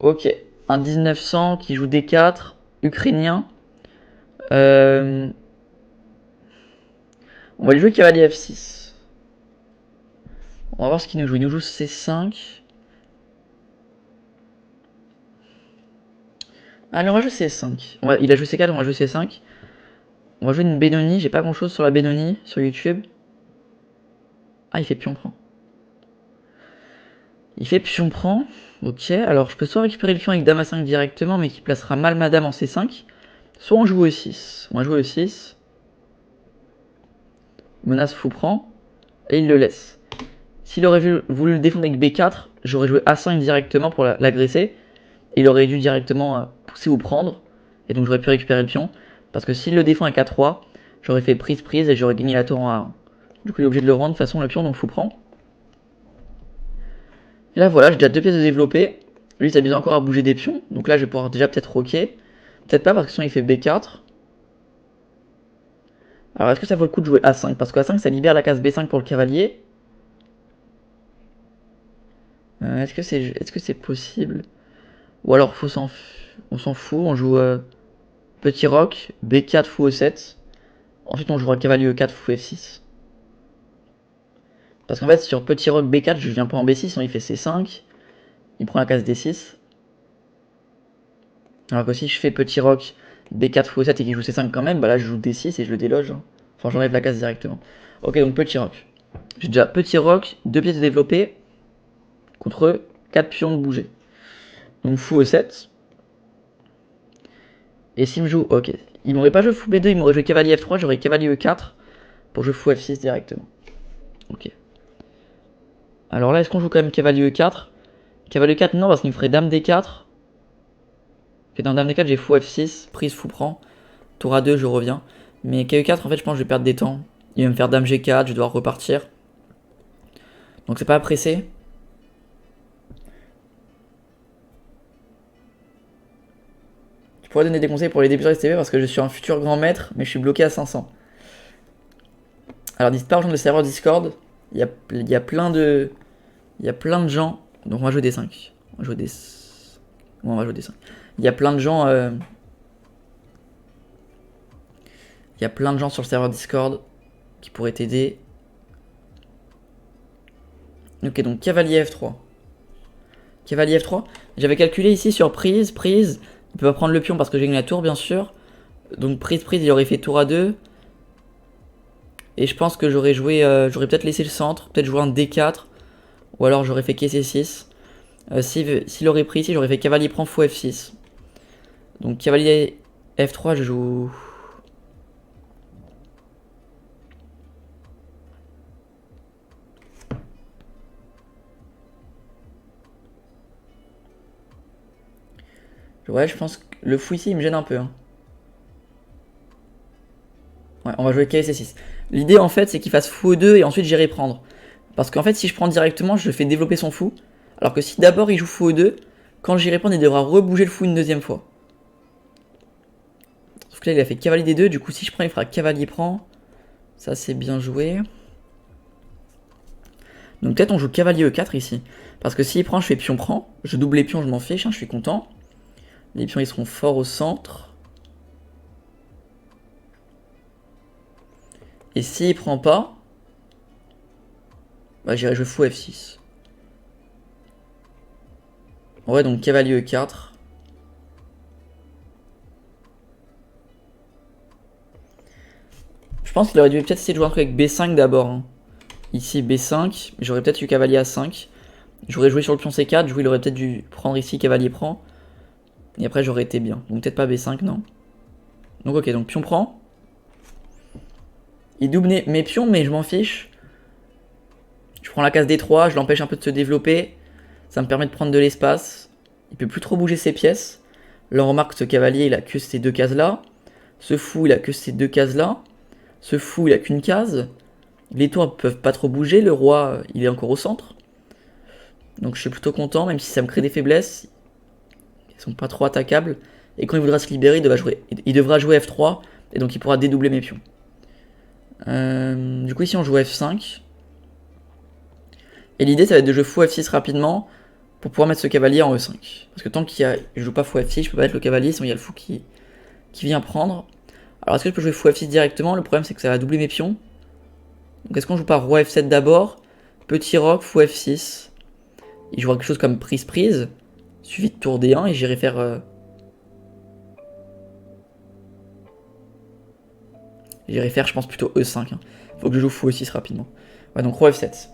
Ok, un 1900 qui joue D4, ukrainien. Euh, On va lui jouer cavalier F6. On va voir ce qu'il nous joue. Il nous joue C5. Allez, on va jouer C5. Il a joué C4, on va jouer C5. On va jouer une Benoni. J'ai pas grand chose sur la Benoni sur YouTube. Ah, il fait pion prend. Il fait pion prend. Ok, alors je peux soit récupérer le pion avec dame à 5 directement, mais qui placera mal ma dame en C5. Soit on joue E6. On va jouer E6. Menace fou prend. Et il le laisse. S'il aurait voulu le défendre avec B4, j'aurais joué A5 directement pour l'agresser. Et il aurait dû directement pousser ou prendre. Et donc j'aurais pu récupérer le pion. Parce que s'il le défend avec A3, j'aurais fait prise et j'aurais gagné la tour en A1. Du coup il est obligé de le rendre de toute façon le pion, donc fou prend. Et là voilà, j'ai déjà 2 pièces de développer. Lui il s'amuse encore à bouger des pions. Donc là je vais pouvoir déjà peut-être roquer. Peut-être pas parce que sinon il fait B4. Alors est-ce que ça vaut le coup de jouer A5? Parce que A5 ça libère la case B5 pour le cavalier. Est-ce que c'est possible? Ou alors on s'en fout, on joue petit roc, B4 fou E7. Ensuite on jouera cavalier E4 fou F6. Parce qu'en fait sur petit roc B4 je viens pas en B6, sinon il fait C5. Il prend la case D6. Alors que si je fais petit roc B4 fou E7 et qu'il joue C5 quand même, bah là je joue D6 et je le déloge. Enfin j'enlève la case directement. Ok donc petit roc. J'ai déjà petit roc, 2 pièces de développer contre 4 pions de bouger. Donc fou E7. Et s'il me joue, ok. Il m'aurait pas joué fou B2, il m'aurait joué cavalier F3, j'aurais cavalier E4 pour jouer fou F6 directement. Ok. Alors là, est-ce qu'on joue quand même cavalier E4? Cavalier E4, non, parce qu'il me ferait dame D4. Et dans dame D4, j'ai fou F6, prise fou prend. Tour A2, je reviens. Mais KE4, en fait, je pense que je vais perdre des temps. Il va me faire dame G4, je vais devoir repartir. Donc c'est pas pressé. Je pourrais donner des conseils pour les débutants STV parce que je suis un futur grand maître, mais je suis bloqué à 500. Alors n'hésite pas à rejoindre le serveur Discord. Il y a plein de gens. Donc on va jouer des 5. On va jouer des... on va jouer des 5. Il y a plein de gens... Il y a plein de gens sur le serveur Discord qui pourraient t'aider. Ok, donc cavalier F3. Cavalier F3. J'avais calculé ici sur prise. Il peut pas prendre le pion parce que j'ai gagné la tour, bien sûr. Donc prise, il aurait fait tour A2. Et je pense que j'aurais joué... j'aurais peut-être laissé le centre. Peut-être joué un D4. Ou alors j'aurais fait quai C6. S'il aurait pris ici, j'aurais fait cavalier prend fou F6. Donc cavalier F3, je joue... Ouais, je pense que le fou ici, il me gêne un peu. Hein. Ouais, on va jouer cavalier C6. L'idée, en fait, c'est qu'il fasse fou E2 et ensuite j'irai prendre. Parce qu'en fait, si je prends directement, je fais développer son fou. Alors que si d'abord il joue fou E2, quand j'irai prendre, il devra rebouger le fou une deuxième fois. Sauf que là, il a fait cavalier D2. Du coup, si je prends, il fera cavalier prend. Ça, c'est bien joué. Donc peut-être on joue cavalier E4 ici. Parce que s'il prend, je fais pion prend. Je double les pions, je m'en fiche, hein, je suis content. Les pions, ils seront forts au centre. Et s'il prend pas, bah j'irai jouer fou F6. Ouais, donc cavalier E4. Je pense qu'il aurait dû peut-être essayer de jouer un truc avec B5 d'abord. Hein. Ici B5, j'aurais peut-être eu cavalier A5. J'aurais joué sur le pion C4, du coup il aurait peut-être dû prendre ici cavalier prend. Et après j'aurais été bien. Donc peut-être pas B5, non. Donc ok, donc pion prend. Il double mes pions, mais je m'en fiche. Je prends la case D3, je l'empêche un peu de se développer. Ça me permet de prendre de l'espace. Il peut plus trop bouger ses pièces. Là on remarque que ce cavalier il a que ces deux cases là. Ce fou il a que ces deux cases là. Ce fou il a qu'une case. Les tours peuvent pas trop bouger, le roi il est encore au centre. Donc je suis plutôt content, même si ça me crée des faiblesses. Ils sont pas trop attaquables. Et quand il voudra se libérer, il devra jouer F3. Et donc il pourra dédoubler mes pions. Du coup ici on joue F5. Et l'idée ça va être de jouer fou F6 rapidement. pour pouvoir mettre ce cavalier en E5. Parce que tant qu'il y a, je joue pas fou F6, je peux pas mettre le cavalier, sinon il y a le fou qui vient prendre. Alors est-ce que je peux jouer fou F6 directement? Le problème c'est que ça va doubler mes pions. Donc est-ce qu'on joue pas roi F7 d'abord, petit roc, fou F6. Il jouera quelque chose comme prise, suivi de tour D1 et j'irai faire... J'irai faire je pense plutôt E5. Hein. Faut que je joue fou E6 rapidement. Ouais donc roi F7.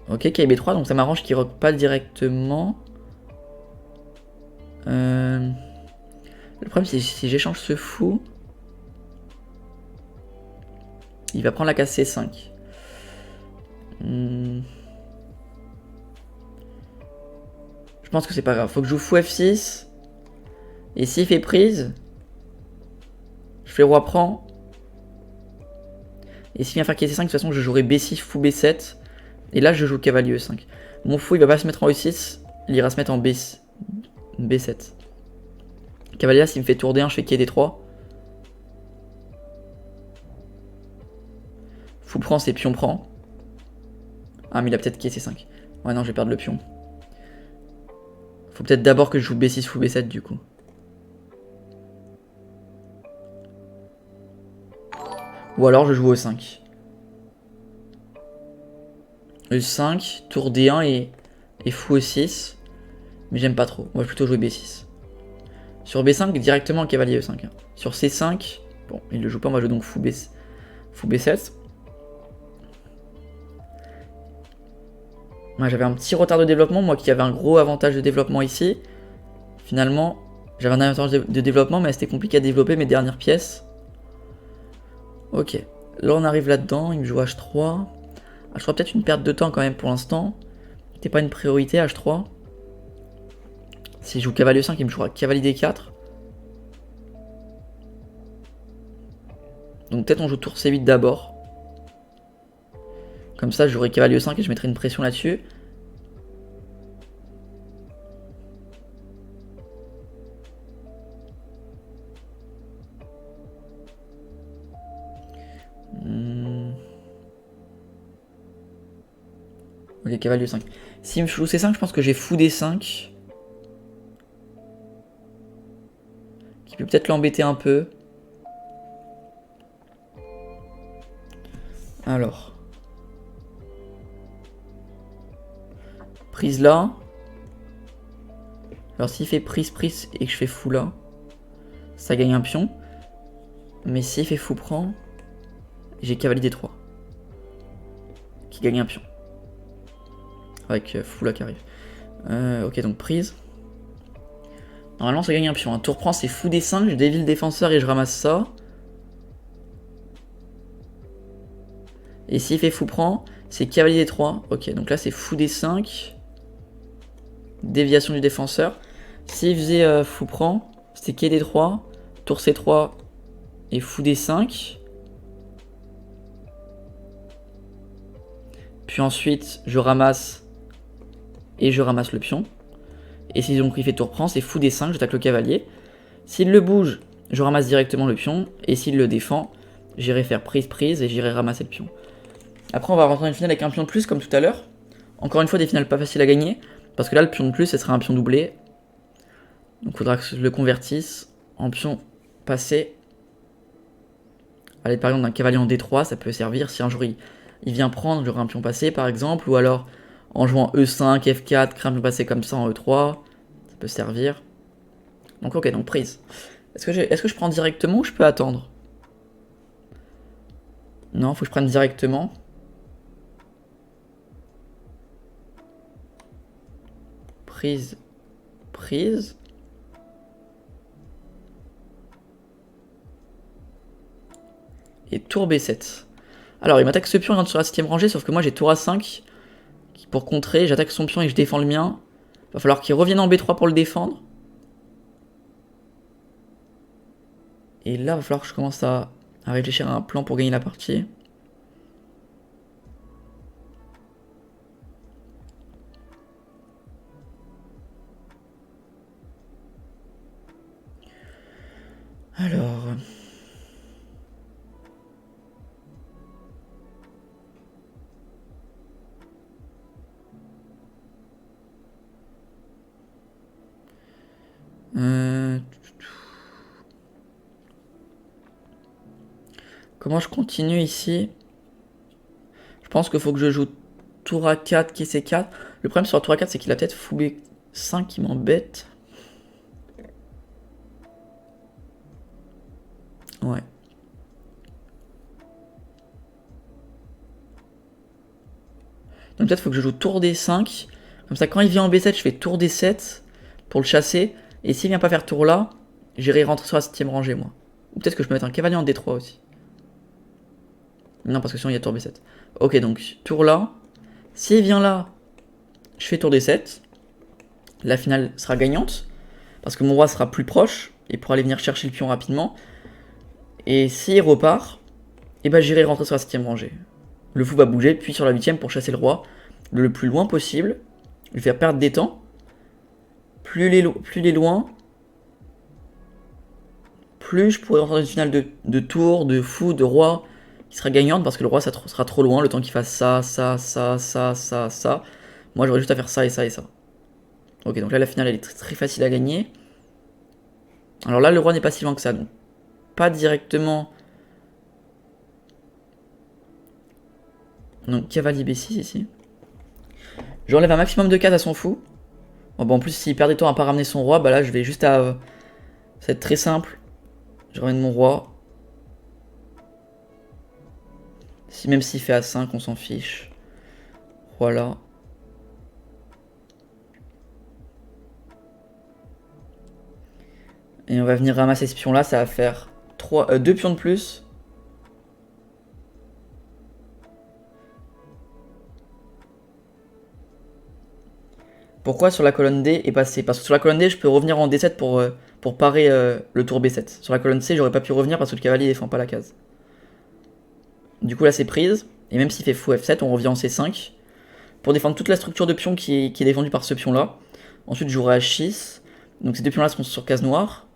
Ok, KB3, donc ça m'arrange qu'il rock pas directement. Le problème c'est si j'échange ce fou, il va prendre la case C5. Je pense que c'est pas grave. Faut que je joue fou F6. Et s'il fait prise, je fais roi prend. Et s'il vient faire case C5, de toute façon je jouerai B6, fou B7. Et là je joue cavalier E5. Mon fou il va pas se mettre en E6, il ira se mettre en B7. Cavalier là, s'il me fait tour D1, je fais quai D3. Fou prend, c'est pion prend. Ah mais il a peut-être quai C5. Ouais non, je vais perdre le pion. Faut peut-être d'abord que je joue B6, fou B7 du coup. Ou alors je joue E5. E5, tour D1 et fou E6. Mais j'aime pas trop. On va plutôt jouer B6. Sur B5, directement cavalier E5. Hein. Sur C5, bon, il le joue pas, on va jouer donc fou B7. Ouais, j'avais un petit retard de développement, moi qui avais un gros avantage de développement ici. Finalement, j'avais un avantage de développement, mais c'était compliqué à développer mes dernières pièces. Ok, là on arrive là-dedans, il me joue H3. H3 peut-être une perte de temps quand même pour l'instant. C'était pas une priorité H3. Si je joue cavalier 5, il me jouera cavalier D4. Donc peut-être on joue tour C8 d'abord. Comme ça j'aurai cavalier 5 et je mettrai une pression là-dessus. Ok, cavalier 5. S'il me joue C5, je pense que j'ai fou D5. Qui peut peut-être l'embêter un peu. Alors. Prise là. Alors s'il fait prise et que je fais fou là, ça gagne un pion. Mais s'il fait fou prend, j'ai cavalier D3. Qui gagne un pion. Avec fou là qui arrive. Ok, donc prise. Normalement ça gagne un pion. Un tour prend, c'est fou D5, je dévie le défenseur et je ramasse ça. Et s'il fait fou prend, c'est cavalier D3. Ok, donc là c'est fou D5. Déviation du défenseur. S'il faisait fou prend, c'était quai D3, tour C3 et fou D5. Puis ensuite, je ramasse et je ramasse le pion. Et si donc il fait tour prend, c'est fou D5, j'attaque le cavalier. S'il le bouge, je ramasse directement le pion. Et s'il le défend, j'irai faire prise et j'irai ramasser le pion. Après, on va rentrer dans une finale avec un pion de plus comme tout à l'heure. Encore une fois, des finales pas faciles à gagner. Parce que là, le pion de plus, ce sera un pion doublé. Donc il faudra que je le convertisse en pion passé. Allez, par exemple, d'un cavalier en D3, ça peut servir. Si un jour il vient prendre, j'aurai un pion passé par exemple. Ou alors en jouant E5, F4, créer un pion passé comme ça en E3. Ça peut servir. Donc ok, donc prise. Est-ce que je prends directement ou je peux attendre? Non, faut que je prenne directement. Prise. Et tour B7. Alors, il m'attaque ce pion, il rentre sur la 7ème rangée, sauf que moi j'ai tour A5. Pour contrer, j'attaque son pion et je défends le mien. Va falloir qu'il revienne en B3 pour le défendre. Et là, va falloir que je commence à réfléchir à un plan pour gagner la partie. Alors... Comment je continue ici? Je pense qu'il faut que je joue tour A4, qui c'est 4. Le problème sur la tour A4, c'est qu'il a peut-être fou B5 qui m'embête. Ouais. Donc peut-être faut que je joue tour D5. Comme ça, quand il vient en B7, je fais tour D7 pour le chasser. Et s'il vient pas faire tour là, j'irai rentrer sur la 7ème rangée, moi. Ou peut-être que je peux mettre un cavalier en D3 aussi. Non, parce que sinon il y a tour B7. Ok, donc tour là. S'il vient là, je fais tour D7. La finale sera gagnante. Parce que mon roi sera plus proche. Et pourra aller venir chercher le pion rapidement. Et s'il repart, et ben j'irai rentrer sur la 7ème rangée. Le fou va bouger, puis sur la 8ème pour chasser le roi le plus loin possible. Lui faire perdre des temps. Plus il est loin, plus je pourrais rentrer dans une finale de tour, de fou, de roi, qui sera gagnante, parce que le roi ça sera trop loin, le temps qu'il fasse ça, ça, ça, ça, ça, ça. Moi j'aurais juste à faire ça et ça et ça. Ok, donc là la finale elle est très facile à gagner. Alors là le roi n'est pas si loin que ça, donc pas directement. Donc cavalier B6 ici. J'enlève un maximum de cases à son fou. Bon, bah en plus s'il perd des temps à pas ramener son roi, bah là je vais juste à... ça va être très simple. Je ramène mon roi. Si même s'il fait A5, on s'en fiche. Voilà. Et on va venir ramasser ce pion là, ça va faire 2 pions de plus. Pourquoi sur la colonne D est passé? Parce que sur la colonne D, je peux revenir en D7 pour parer le tour B7. Sur la colonne C, j'aurais pas pu revenir parce que le cavalier défend pas la case. Du coup là c'est prise. Et même s'il fait fou F7, on revient en C5. Pour défendre toute la structure de pion qui est défendue par ce pion là. Ensuite je jouerai H6. Donc ces deux pions là seront sur case noire.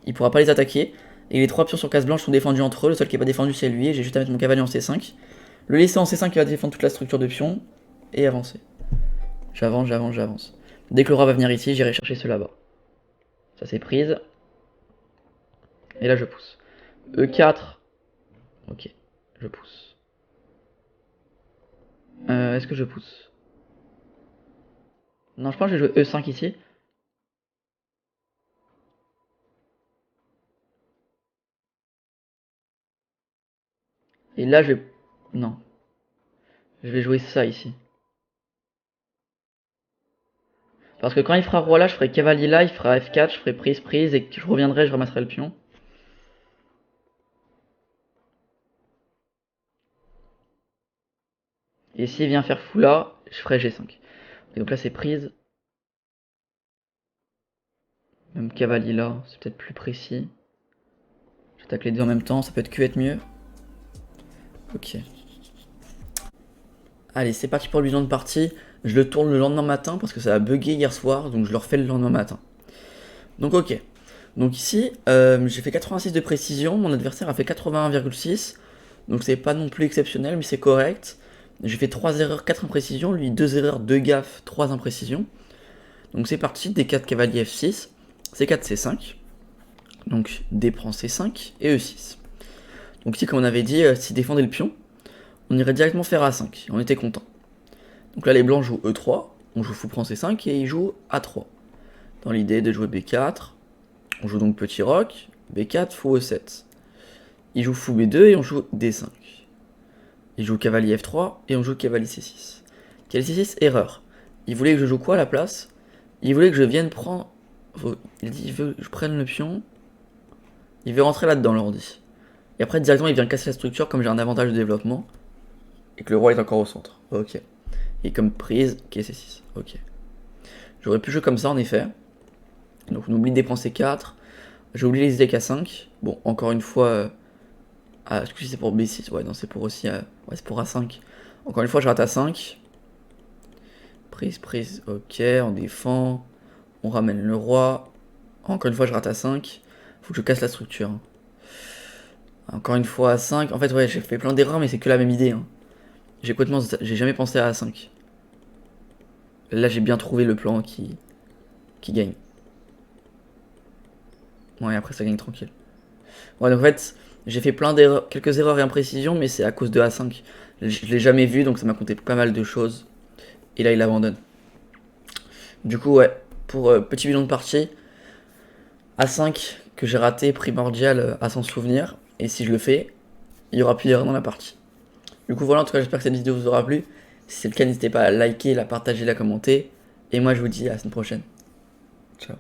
Il pourra pas les attaquer. Et les 3 pions sur case blanche sont défendus entre eux. Le seul qui est pas défendu c'est lui. Et j'ai juste à mettre mon cavalier en C5. Le laisser en C5 qui va défendre toute la structure de pion. Et avancer. J'avance, j'avance, j'avance. Dès que le roi va venir ici, j'irai chercher ceux là-bas. Ça c'est prise. Et là je pousse. E4. Ok, je pousse. Est-ce que je pousse? Non, je pense que je vais jouer E5 ici. Et là je vais... Non. Je vais jouer ça ici. Parce que quand il fera roi là, je ferai cavalier là, il fera F4, je ferai prise, prise, et que je reviendrai, je ramasserai le pion. Et s'il vient faire fou là, je ferai G5. Et donc là c'est prise. Même cavalier là, c'est peut-être plus précis. J'attaque les deux en même temps, ça peut être mieux. Ok. Allez, c'est parti pour le bilan de partie. Je le tourne le lendemain matin parce que ça a bugué hier soir, donc je le refais le lendemain matin. Donc ok. Donc ici, j'ai fait 86 de précision, mon adversaire a fait 81,6. Donc c'est pas non plus exceptionnel, mais c'est correct. J'ai fait 3 erreurs, 4 imprécisions, lui 2 erreurs, 2 gaffes, 3 imprécisions. Donc c'est parti, D4 cavalier F6, C4 C5. Donc D prend C5 et E6. Donc ici, comme on avait dit, s'il défendait le pion, on irait directement faire A5, on était content. Donc là les blancs jouent E3, on joue fou prend C5 et ils jouent A3. Dans l'idée de jouer B4, on joue donc petit roc, B4, fou E7. Ils jouent fou B2 et on joue D5. Ils jouent cavalier F3 et on joue cavalier C6. Cavalier C6, erreur. Il voulait que je joue quoi à la place? Il voulait que je vienne prendre... Il dit il veut que je prenne le pion. Il veut rentrer là-dedans l'ordi. Et après directement il vient casser la structure comme j'ai un avantage de développement. Et que le roi est encore au centre. Ok. Et comme prise, C6. Ok. J'aurais pu jouer comme ça en effet. Donc on oublie des points C4. J'ai oublié les idées K5. Bon, encore une fois... Ah, est-ce que c'est pour B6? Ouais, non, c'est pour aussi... Ouais, c'est pour A5. Encore une fois, je rate A5. Prise, prise. Ok, on défend. On ramène le roi. Encore une fois, je rate A5. Faut que je casse la structure. Encore une fois A5. En fait, ouais, j'ai fait plein d'erreurs, mais c'est que la même idée. Hein. J'ai jamais pensé à A5. Là, j'ai bien trouvé le plan qui gagne. Ouais, après, ça gagne tranquille. Ouais, donc en fait, J'ai fait quelques erreurs et imprécisions, mais c'est à cause de A5. Je l'ai jamais vu, donc ça m'a compté pas mal de choses. Et là, il abandonne. Du coup, ouais, pour petit bilan de partie, A5 que j'ai raté, primordial à s'en souvenir. Et si je le fais, il y aura plus d'erreurs dans la partie. Du coup, voilà, en tout cas, j'espère que cette vidéo vous aura plu. Si c'est le cas, n'hésitez pas à liker, la partager, la commenter. Et moi, je vous dis à la semaine prochaine. Ciao.